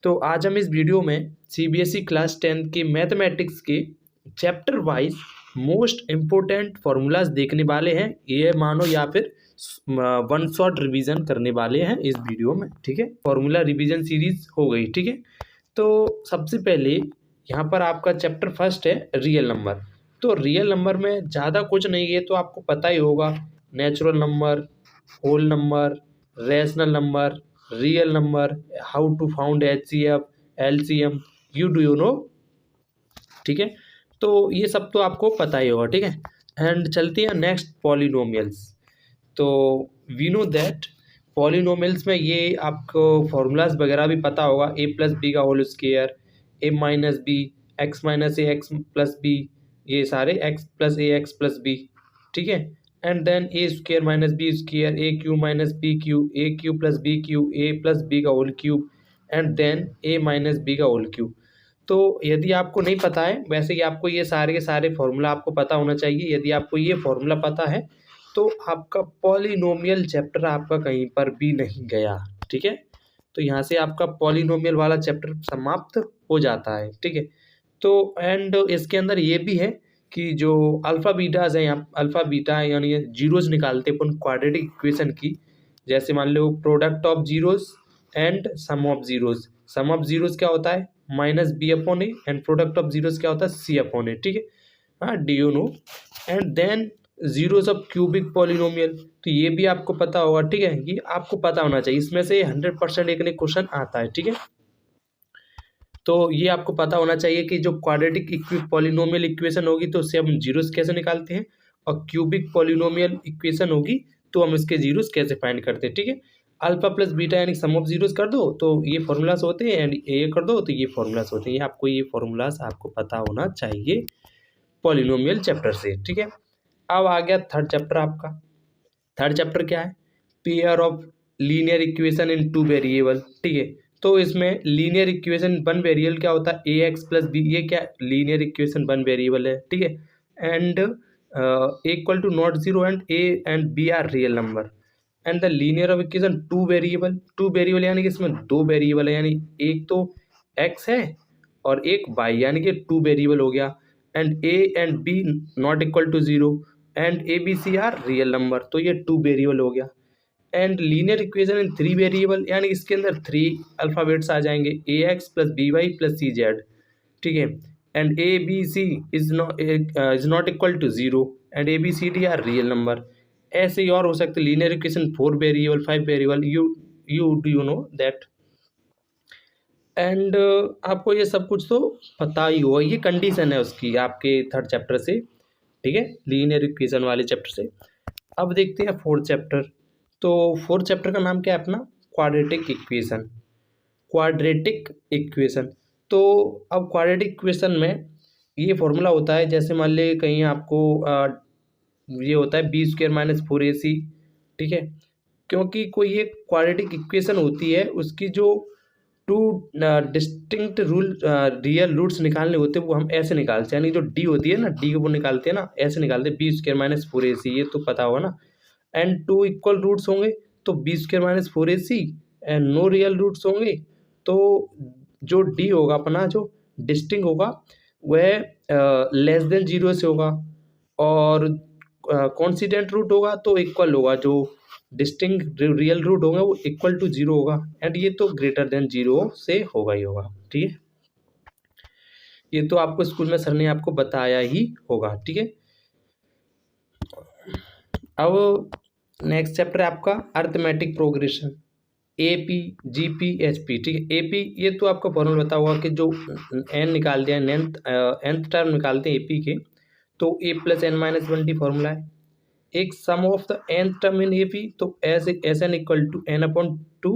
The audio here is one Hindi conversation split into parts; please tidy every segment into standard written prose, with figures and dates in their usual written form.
तो आज हम इस वीडियो में सीबीएसई क्लास 10 के मैथमेटिक्स के chapter wise most important formulas देखने वाले हैं। ये मानो या फिर वन शॉट रिवीजन करने वाले हैं इस वीडियो में। ठीक है, फार्मूला रिवीजन सीरीज हो गई। ठीक है, तो सबसे पहले यहाँ पर आपका चैप्टर फर्स्ट है रियल नंबर। तो रियल नंबर में ज़्यादा कुछ नहीं है, तो आपको पता ही होगा, natural number, whole number, rational number, real number, how to found HCF, LCM, you know. ठीक है, तो ये सब तो आपको पता ही होगा। ठीक है, एंड चलते हैं नेक्स्ट पॉलिनोमियल्स। तो वी नो दैट पॉलिनोमियल्स में ये आपको फॉर्मूलाज वगैरह भी पता होगा, ए प्लस बी का whole square, A minus B, X minus A x plus B, ये सारे X plus A x plus B. ठीक है, and then A square minus B square, A cube minus B cube, A cube plus B cube, A plus B का whole cube, and then A minus B का होल क्यूब। तो यदि आपको नहीं पता है, वैसे कि आपको ये सारे के सारे फॉर्मूला आपको पता होना चाहिए। यदि आपको ये फॉर्मूला पता है तो आपका पॉलिनोमियल चैप्टर आपका कहीं पर भी नहीं गया। ठीक है, तो यहाँ से आपका पॉलिनोमियल वाला चैप्टर समाप्त हो जाता है। ठीक है, तो एंड इसके अंदर ये भी है कि जो अल्फ़ा बीटाज है, यहाँ अल्फ़ा बीटा यानी जीरोज निकालते हैं अपन क्वाड्रेटिक इक्वेशन की। जैसे मान लो product of zeros and sum of zeros. Sum of zeros क्या होता है? Minus B upon A, and product of zeros क्या होता है? C upon A. ठीक है, हाँ, D you know. And then zeros of cubic polynomial, तो ये भी आपको पता होगा। ठीक है, ये आपको पता होना चाहिए, इसमें से 100% एक ने क्वेश्चन आता है। ठीक है, तो ये आपको पता होना चाहिए कि जो क्वाड्रेटिक पॉलिनोमियल इक्वेशन होगी तो उससे हम जीरोस कैसे निकालते हैं, और क्यूबिक पॉलिनोमियल इक्वेशन होगी तो हम इसके जीरोस कैसे फाइंड करते हैं। ठीक है, अल्फा प्लस बीटा यानी सम ऑफ जीरोस कर दो तो ये फॉर्मूलाज होते हैं, एंड ये कर दो तो ये फॉर्मूलाज होते हैं। ये आपको ये फॉर्मूलाज आपको पता होना चाहिए पॉलिनोमियल चैप्टर से। ठीक है, अब आ गया थर्ड चैप्टर आपका। थर्ड चैप्टर क्या है? Pair of linear equation in two variable. ठीक है, तो इसमें लीनियर इक्वेशन वन वेरिएबल क्या होता है? A x plus B. ये क्या लीनियर इक्वेशन वन वेरिएबल है। ठीक है, and equal to not zero, and A and B are real number. And the linear of equation two variable. Two variable यानी कि इसमें दो वेरिएबल है, यानी एक तो एक्स है और एक वाई, यानी कि टू वेरिएबल हो गया। And A and b not equal to zero, and a b c are real number, तो ये टू वेरिएबल हो गया। And linear equation in three variable, यानी इसके अंदर थ्री अल्फ़ाबेट्स आ जाएंगे, a x plus b y plus c z. ठीक है, and a b c is not equal to zero, and a b c d are real number. ऐसे ही और हो सकते linear equation for variable, five variable, you do you know that. And आपको ये सब कुछ तो पता ही होगा, ये कंडीशन है उसकी आपके थर्ड चैप्टर से। ठीक है, लीनियर इक्वेशन वाले चैप्टर से। अब देखते हैं फोर्थ चैप्टर। तो फोर्थ चैप्टर का नाम क्या है अपना? Quadratic equation. क्वाड्रेटिक इक्वेशन, तो अब क्वाड्रेटिक इक्वेशन में ये फॉर्मूला होता है, जैसे मान ले कहीं आपको ये होता है B square minus four A सी। ठीक है, क्योंकि कोई एक क्वाड्रेटिक इक्वेशन होती है, उसकी जो two distinct rule real roots निकालने होते हैं वो हम ऐसे निकालते हैं, यानी जो डी होती है ना, डी को वो निकालते हैं ना, ऐसे निकालते हैं, B square minus four A सी, ये तो पता होगा ना। एंड टू इक्वल रूट्स होंगे तो B square minus four A C, and no real roots होंगे तो जो डी होगा अपना, जो डिस्टिंक्ट होगा वह लेस देन जीरो से होगा, और कॉन्सिडेंट रूट होगा तो इक्वल होगा, जो डिस्टिंक्ट रियल रूट होगा वो इक्वल टू जीरो होगा, एंड ये तो ग्रेटर देन जीरो से होगा ही होगा। ठीक है, ये तो आपको स्कूल में सर ने आपको बताया ही होगा। ठीक है, अब नेक्स्ट चैप्टर है आपका arithmetic progression, AP, GP, HP। ठीक है, AP ये तो आपका फॉर्मूला पता होगा कि जो n निकाल दिया, nth टर्म निकालते हैं AP के, तो a plus n minus one d formula है। एक sum of the nth term in AP, तो s n equal to n upon two,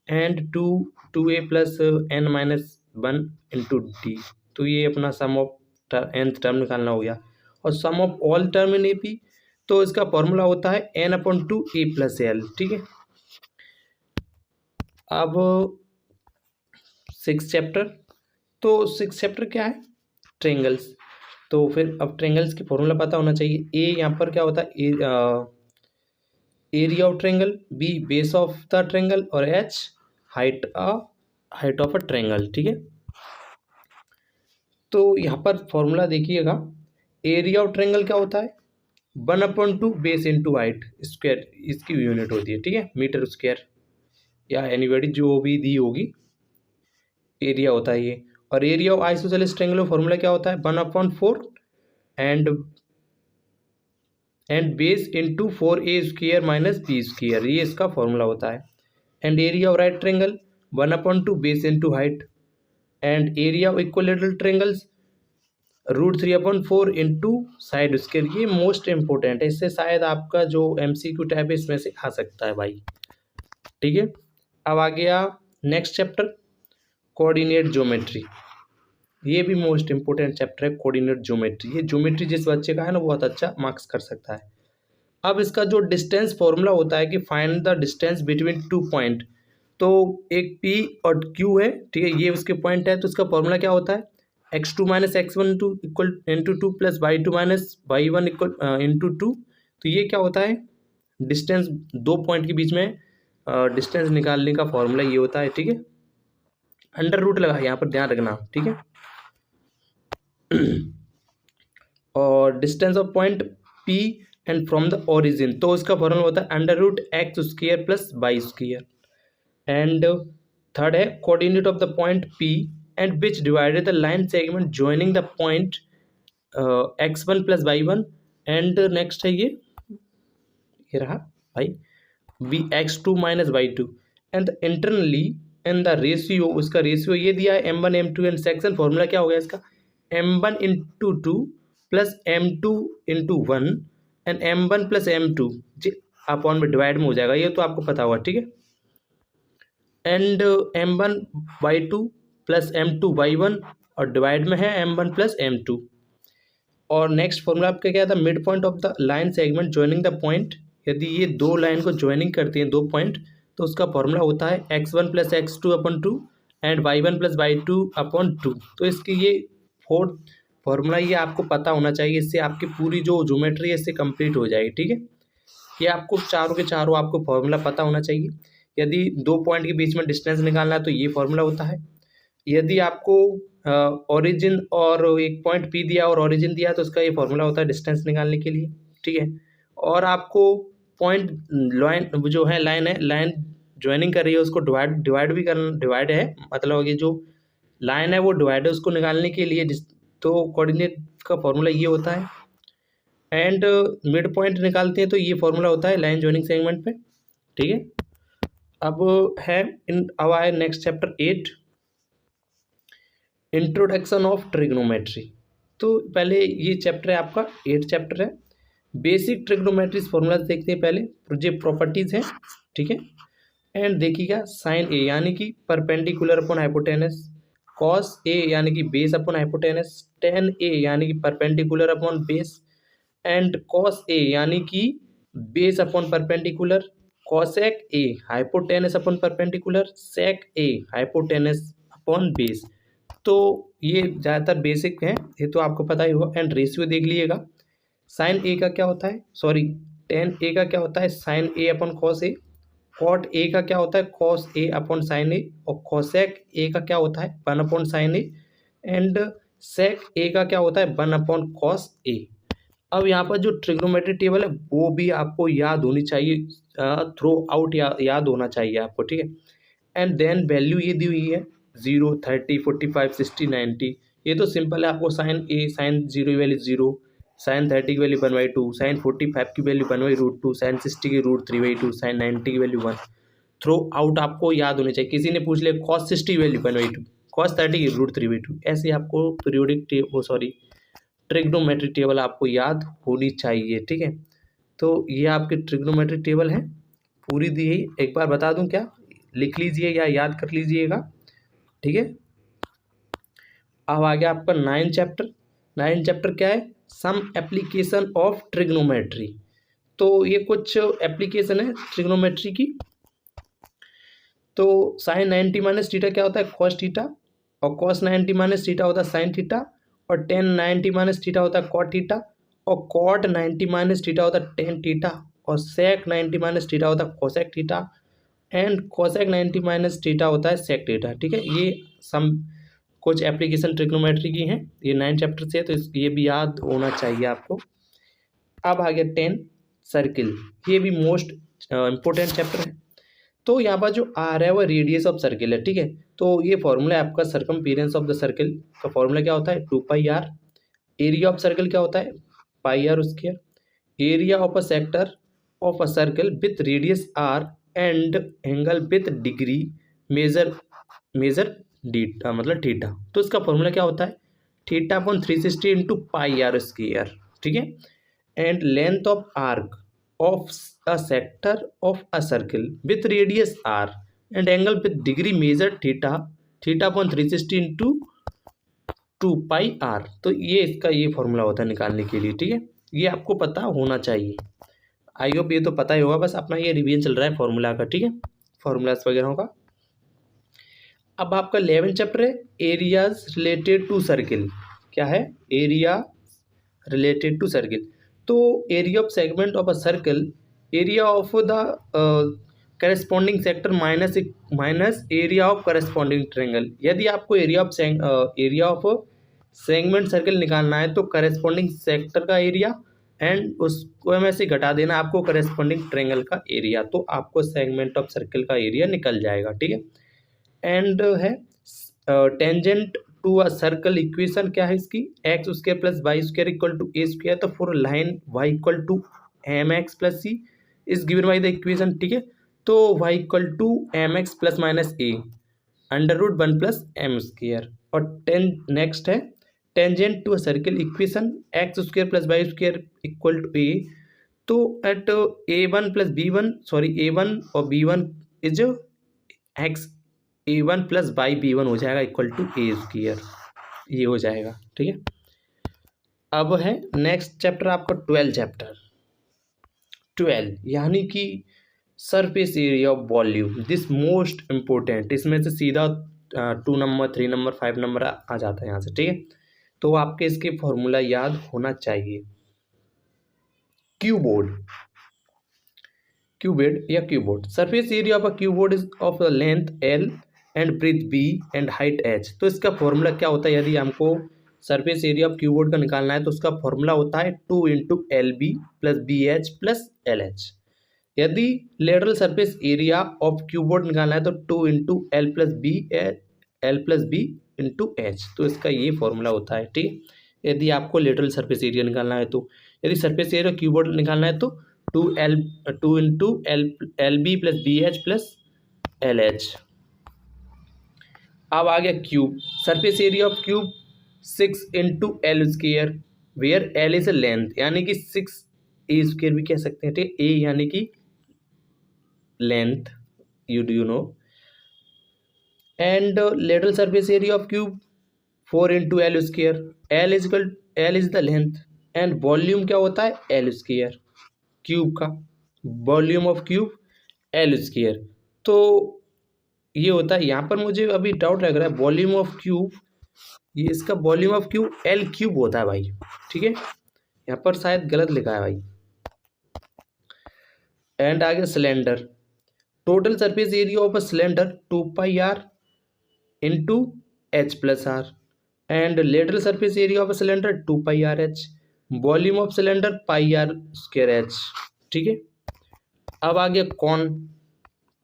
and two a plus n minus one into d, तो ये अपना सम ऑफ nth टर्म निकालना हो गया। और sum of all term in AP, तो इसका फॉर्मूला होता है n upon two a plus l. ठीक है, अब सिक्स चैप्टर। तो सिक्स चैप्टर क्या है? ट्रेंगल्स। तो फिर अब ट्रेंगल्स की फॉर्मूला पता होना चाहिए। ए यहाँ पर क्या होता है? Area of triangle, b base of the triangle, और h height of height of a triangle, ठीक है। तो यहाँ पर फॉर्मूला देखिएगा, एरिया ऑफ ट्रायंगल क्या होता है, 1/2 बेस इंटू हाइट स्क्वायर, इसकी यूनिट होती है, ठीक है, मीटर स्क्वायर या एनीबॉडी जो भी दी होगी, एरिया होता है ये। और area of isosceles triangle formula क्या होता है, 1/4 and base into 4a² minus b², ये इसका फॉर्मूला होता है। And area of right triangle 1/2 base into height and area of equilateral triangles √3/4 into side square, ये मोस्ट इंपॉर्टेंट है, इससे शायद आपका जो MCQ टाइप है इसमें से आ सकता है भाई, ठीक है। अब आ गया नेक्स्ट चैप्टर, कोऑर्डिनेट ज्योमेट्री, ये भी मोस्ट इंपॉर्टेंट चैप्टर है कोऑर्डिनेट ज्योमेट्री। ये ज्योमेट्री जिस बच्चे का है ना बहुत अच्छा मार्क्स कर सकता है। अब इसका जो डिस्टेंस फॉर्मूला होता है कि find the distance between 2 point, तो एक P और Q है, ठीक है, ये उसके पॉइंट है, तो इसका फॉर्मूला क्या होता है, x2 minus x1 equal into 2 plus y2 minus y1 equal into 2। तो ये क्या होता है, डिस्टेंस दो पॉइंट के बीच में डिस्टेंस निकालने का फॉर्मूला ये होता है, ठीक है। अंडर रूट लगा यहाँ पर ध्यान रखना, ठीक है। और distance of point P and from the origin, तो उसका फॉर्मूला होता है √x² plus y²। And third है coordinate of the point P and which divided the line segment joining the point x1 plus y1। And next है ये रहा भाई x2 minus y2 and internally and the ratio, उसका रेशियो ये दिया है m1 m2 and section formula क्या हो गया इसका, m1 into 2 plus m2 into 1 and m1 plus m2 जी अपॉन में डिवाइड में हो जाएगा, ये तो आपको पता होगा, ठीक है। And m1 y2 plus m2 y1 और डिवाइड में है m1 प्लस m2। और नेक्स्ट फॉर्मूला आपका क्या था, mid point of the line segment joining the point, यदि ये दो लाइन को ज्वाइनिंग करती हैं दो पॉइंट, तो उसका फॉर्मूला होता है x1 plus x2/2 and y1 plus y2/2। तो इसकी ये फोर्थ फॉर्मूला ये आपको पता होना चाहिए, इससे आपकी पूरी जो ज्योमेट्री है इससे कंप्लीट हो जाएगी, ठीक है। ये आपको चारों के चारों आपको फॉर्मूला पता होना चाहिए। यदि दो पॉइंट के बीच में डिस्टेंस निकालना है तो ये फॉर्मूला होता है। यदि आपको ओरिजिन और एक पॉइंट P दिया और ओरिजिन दिया तो उसका ये फॉर्मूला होता है डिस्टेंस निकालने के लिए, ठीक है। और आपको पॉइंट लाइन जो है लाइन ज्वाइनिंग कर रही है उसको डिवाइड भी करना, डिवाइड है मतलब कि जो लाइन है वो डिवाइड है, उसको निकालने के लिए तो कोऑर्डिनेट का फॉर्मूला ये होता है। एंड मिड पॉइंट निकालते हैं तो ये फॉर्मूला होता है लाइन ज्वाइनिंग सेगमेंट पे, ठीक है। अब आए next chapter 8, introduction of trigonometry. तो पहले ये चैप्टर है आपका 8 चैप्टर है, बेसिक ट्रिग्नोमेट्री फॉर्मूलाज देखते हैं पहले, जो प्रॉपर्टीज हैं, ठीक है। एंड देखिएगा साइन ए यानी कि perpendicular upon hypotenuse, cos a यानी कि base upon hypotenuse, tan a यानी कि perpendicular upon base, and cos a यानी कि base upon perpendicular, cosec a hypotenuse upon perpendicular, sec a hypotenuse upon base. तो ये ज़्यादातर बेसिक है, ये तो आपको पता ही होगा। एंड रेशियो देख लीजिएगा, साइन ए का क्या होता है, सॉरी टेन ए का क्या होता है sine A upon cos A, cot A का क्या होता है cos A upon sine A, और कॉसेक ए का क्या होता है 1 upon sine A, and sec A का क्या होता है 1 अपॉन कॉस ए। अब यहाँ पर जो ट्रिग्नोमेट्री टेबल है वो भी आपको याद होनी चाहिए, थ्रू आउट याद होना चाहिए आपको, ठीक है। एंड देन वैल्यू ये दी हुई है 0, 30, 45, 60, 90, ये तो सिंपल है, आपको साइन 0 की वैल्यू 0, साइन 30 की वैल्यू 1/2, साइन 45 की वैल्यू 1/√2, साइन 60 की √3/2, साइन 90 की वैल्यू 1। थ्रू आउट आपको याद होने चाहिए। किसी ने पूछ लिया कॉस 60 की वैल्यू 1/2, कॉस 30 की √3/2, ऐसे आपको पीरियोडिक ट्रिग्नोमेट्री टेबल आपको याद होनी चाहिए, ठीक है। तो ये आपकी ट्रिग्नोमेट्री टेबल है पूरी दी है, एक बार बता दूं क्या, लिख लीजिए या याद कर लीजिएगा, ठीक है। अब आ गया आपका 9 चैप्टर। 9 चैप्टर क्या है, सम एप्लीकेशन ऑफ ट्रिग्नोमेट्री। तो ये कुछ एप्लीकेशन है ट्रिग्नोमेट्री की। तो साइन 90 माइनस थीटा क्या होता है कॉस थीटा, और कॉस 90 माइनस थीटा होता है साइन थीटा, और टेन 90 माइनस थीटा होता है कॉट थीटा, और कॉट 90 माइनस थीटा होता है टेन थीटा, और सेक 90 माइनस थीटा होता है cosec theta, and cosec 90 minus theta होता है सेक थीटा, ठीक है। ये सम कुछ एप्लीकेशन ट्रिग्नोमेट्री की हैं, ये 9 चैप्टर से है, तो ये भी याद होना चाहिए आपको। अब आ गया 10 सर्किल, ये भी मोस्ट इम्पोर्टेंट चैप्टर है। तो यहाँ पर जो आर है वो रेडियस ऑफ सर्किल है, ठीक है। तो ये फॉर्मूला है आपका सरकमफेरेंस ऑफ द सर्किल का फॉर्मूला क्या होता है 2πr। एरिया ऑफ सर्किल क्या होता है πr²। Area of a sector of a circle with radius r and angle with degree measure मतलब थीटा। तो इसका फॉर्मूला क्या होता है θ/360 इंटू πr², ठीक है। And length of arc of a sector of a circle with radius r and angle with degree measured θ/360 into 2πr। तो ये इसका ये फॉर्मूला होता है निकालने के लिए, ठीक है। ये आपको पता होना चाहिए, आई होप ये तो पता ही होगा, बस अपना ये रिवीजन चल रहा है फॉर्मूला का, ठीक है, फॉर्मूलाज वगैरह का। अब आपका 11 चैप्टर है एरियाज रिलेटेड टू सर्किल। क्या है एरिया रिलेटेड टू सर्किल। तो area of segment of a circle, area of the corresponding sector minus area of corresponding triangle. यदि आपको एरिया ऑफ सेगमेंट सर्कल निकालना है तो करस्पॉन्डिंग सेक्टर का एरिया एंड उसको में से घटा देना आपको करस्पॉन्डिंग ट्रायंगल का एरिया, तो आपको सेगमेंट ऑफ सर्कल का एरिया निकल जाएगा, ठीक है। एंड है tangent to a circle equation क्या है इसकी x² plus y² equal to a²। तो for line y equal to mx plus c is given by the equation, ठीक है। तो y equal to mx plus minus a √1 plus m²। और नेक्स्ट है tangent to a circle equation x² plus y² equal to a। तो at a1 plus b1 a1 और b1 is x a1 plus by b1 हो जाएगा इक्वल टू a², ये हो जाएगा, ठीक है। अब है नेक्स्ट चैप्टर आपका 12 चैप्टर 12 यानी कि surface area of volume, this most important. इसमें से सीधा 2 नंबर 3 नंबर 5 नंबर आ जाता है यहाँ से, ठीक है। तो आपके इसके फॉर्मूला याद होना चाहिए। क्यूबोर्ड या cuboid, surface area of a cuboid is of length l and breadth b and height h। तो इसका फॉर्मूला क्या होता है यदि हमको सरफेस एरिया ऑफ क्यूबोर्ड का निकालना है तो उसका फॉर्मूला होता है 2 into LB plus BH plus LH। यदि lateral surface area of cuboid निकालना है तो 2 into L plus B into H. तो इसका ये फॉर्मूला होता है, ठीक है। यदि आपको लेटरल सरफेस एरिया निकालना है तो, यदि सरफेस एरिया क्यूबोर्ड निकालना है तो 2 into LB plus BH plus LH। अब आ गया cube, surface area of cube 6 into L² where L is a length, यानी कि 6a² भी कह सकते हैं, ठीक है। a यानी कि length, you know. And lateral surface area of cube 4 into L², L is the length and volume क्या होता है L², क्यूब का वॉल्यूम ऑफ क्यूब L²। तो ये होता है, यहाँ पर मुझे अभी डाउट लग रहा है वॉल्यूम ऑफ क्यूब, ये इसका वॉल्यूम ऑफ क्यूब L³ होता है भाई, ठीक है। यहाँ पर शायद गलत लिखा है भाई। एंड आगे cylinder, total surface area of a cylinder 2πr into h plus r and lateral surface area of a cylinder 2πrh, volume of cylinder πr²h, ठीक है। अब आ गया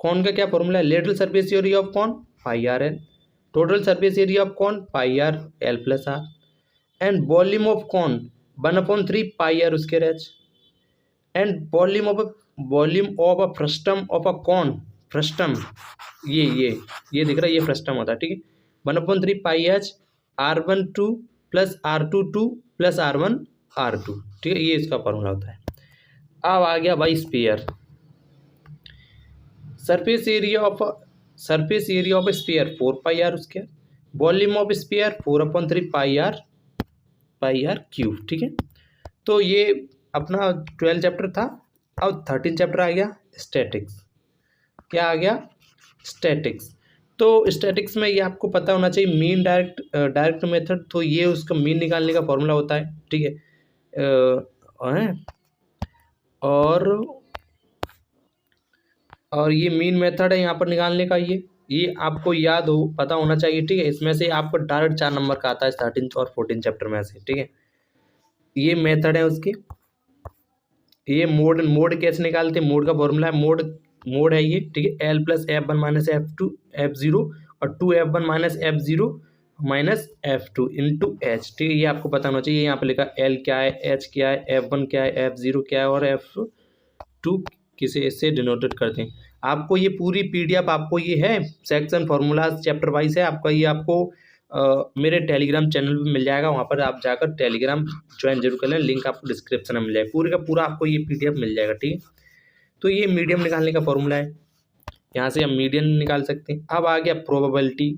कॉन का क्या फॉर्मूला है, lateral surface area of cone πrl, total surface area of cone πrl plus r and volume of cone 1/3 πr²h and volume of a frustum of a cone, frustum ये दिख रहा है, ये फ्रस्टम होता है, ठीक है। 1/3 πh r12 plus r22 plus r1r2, ठीक है, ये इसका फॉर्मूला होता है। अब आ गया भाई sphere, surface area of sphere 4πr², volume of sphere 4/3 πr³ ठीक है। तो ये अपना 12 चैप्टर था। अब 13 चैप्टर आ गया स्टैटिक्स। क्या आ गया स्टैटिक्स। तो स्टैटिक्स में ये आपको पता होना चाहिए मीन डायरेक्ट मेथड, तो ये उसका मीन निकालने का फॉर्मूला होता है, ठीक है। और और ये मीन मेथड है यहाँ पर निकालने का। ये आपको याद हो, पता होना चाहिए, ठीक है। इसमें से आपको डायरेक्ट 4 नंबर का आता है 13 और 14 चैप्टर में से, ठीक है। ये मेथड है उसकी। ये मोड मोड कैसे निकालते हैं, मोड का फॉर्मूला है, मोड है ये, ठीक है। L plus F one minus F0 और 2F1 minus F0 minus F2 into H, ठीक है। ये आपको पता होना चाहिए। यहाँ पे लिखा एल क्या है, एच क्या है, F1 क्या है, F0 क्या है और F2 किसे इससे डिनोटेड करते हैं। आपको ये पूरी PDF आपको ये है, सेक्शन फार्मूलाज चैप्टर वाइज है आपका। ये आपको मेरे टेलीग्राम चैनल पे मिल जाएगा, वहाँ पर आप जाकर टेलीग्राम ज्वाइन जरूर कर लें, लिंक आपको डिस्क्रिप्शन में मिल जाएगा। पूरे का पूरा आपको ये PDF मिल जाएगा, ठीक है। तो ये मीडियम निकालने का फॉर्मूला है, यहाँ से हम मीडियम निकाल सकते हैं। अब आ गया प्रोबेबिलिटी।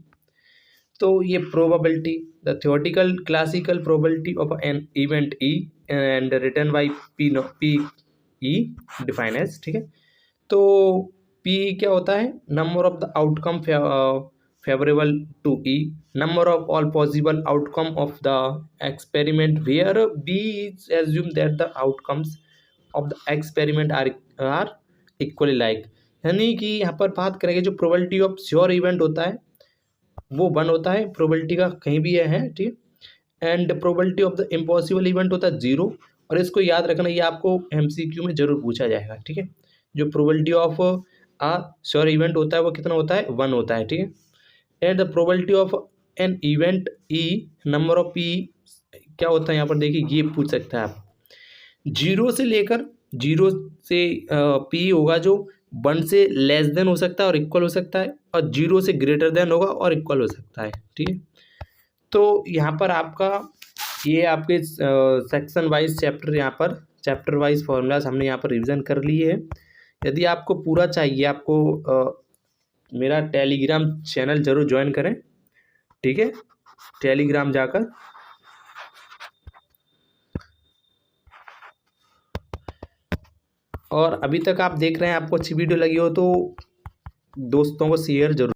तो ये probability, the theoretical classical probability of an event E and written by P E define as, ठीक है। तो पी क्या होता है, number of the outcome favourable to E, number of all possible outcome of the experiment where be is assume that the outcomes of the experiment are equally like. यानी कि यहाँ पर बात करेंगे जो प्रोबेबिलिटी ऑफ श्योर इवेंट होता है वो 1 होता है, प्रोबेबिलिटी का कहीं भी है, ठीक है। And probability of the impossible event होता है 0। और इसको याद रखना, ये आपको MCQ में जरूर पूछा जाएगा, ठीक है। जो probability of a sure event होता है वो कितना होता है, 1 होता है, ठीक है। And the probability of an event E, number of P क्या होता है यहाँ पर देखिए, ये पूछ सकता है आप। 0 से लेकर 0 से पी होगा जो 1 से लेस देन हो सकता है और इक्वल हो सकता है, और 0 से ग्रेटर देन होगा और इक्वल हो सकता है, ठीक है। तो यहाँ पर आपका ये आपके सेक्शन वाइज चैप्टर, यहाँ पर चैप्टर वाइज फॉर्मूलाज हमने यहाँ पर रिवीजन कर लिए है। यदि आपको पूरा चाहिए, आपको मेरा टेलीग्राम चैनल जरूर ज्वाइन करें, ठीक है। टेलीग्राम जाकर और अभी तक आप देख रहे हैं, आपको अच्छी वीडियो लगी हो तो दोस्तों को शेयर जरूर